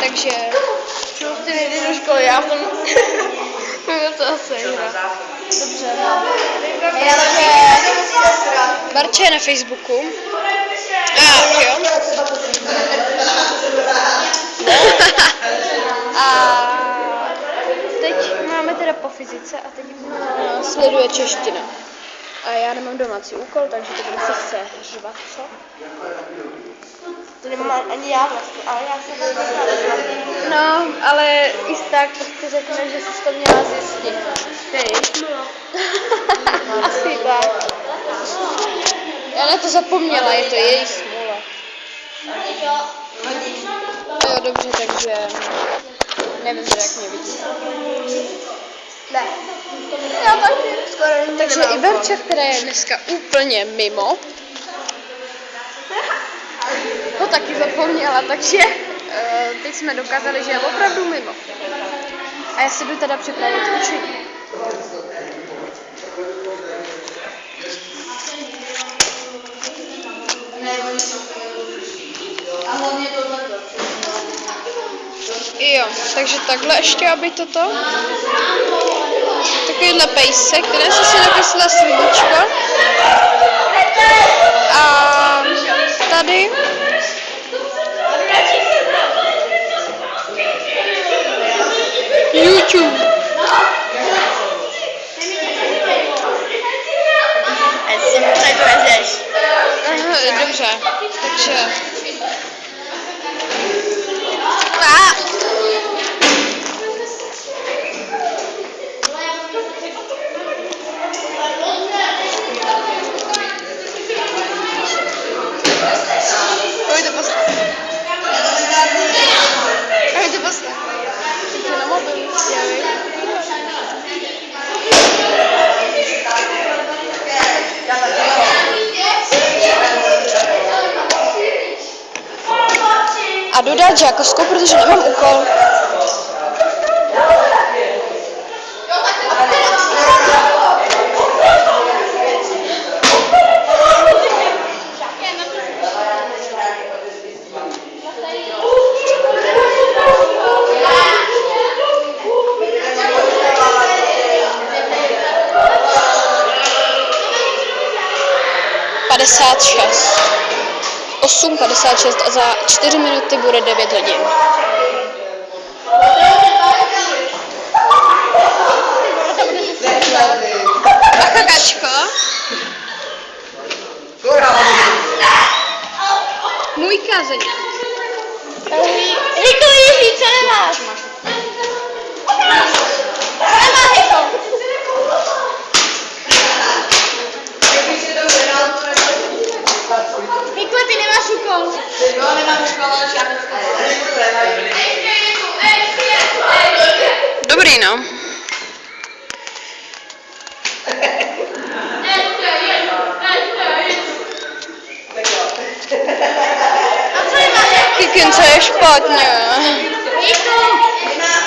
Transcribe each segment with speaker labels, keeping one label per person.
Speaker 1: takže čus, ty nejdi do školy, já v tom to asi hra. Dobře, no. Barča je na Facebooku. Jo. A teď máme teda po fyzice a teď sleduje čeština. A já nemám domácí úkol, takže to budu se seřvat, co?
Speaker 2: To nemám ani já vlastně, ale já jsem to
Speaker 1: No, ale i tak prostě řekne, že jsi to měla zjistit. Ty? No. Asi tak. Já na to zapomněla, je to její smůla. Jo, dobře, takže nevím, jak mě vidí.
Speaker 2: Ne. Já taky skoro není.
Speaker 1: Takže Iberča, která je dneska úplně mimo, to taky zapomněla, takže teď jsme dokázali, že je opravdu mimo. A já si jdu teda připravit učení.
Speaker 2: A hlavně tohleto.
Speaker 1: Jo, takže takhle ještě, aby toto. Takovýhle pejsek, kde jsem si nakreslila slibičko. A tady YouTube. Aha, dobře, takže... Pojďte poslat. Pojďte poslat. Teď je na mobilu. A jdu dát žákovskou, protože nemám úkol. (56) 8:56 a za 4 minuty bude 9 hodin. A kakačko? Můj kazeňák.
Speaker 2: Hejko, Jiří, co nemáš? Nemá Hejko. Hejko, ty nemáš úkol.
Speaker 3: No, nemám úkol, ale žádnou.
Speaker 1: Dobrý, no.
Speaker 2: A co nemáš?
Speaker 1: Kikin, co je špatně?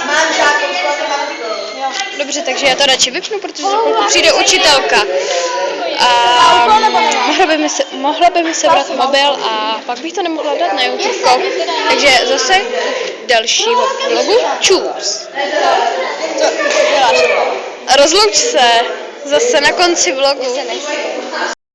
Speaker 3: Mám žákovskou a nemám úkol.
Speaker 1: Dobře, takže já to radši vypnu, protože za chvilku přijde učitelka. A mohla by mi sebrat mobil a pak bych to nemohla dát na YouTube. Takže zase dalšího vlogu. Čus. Rozlouč se. Zase na konci vlogu.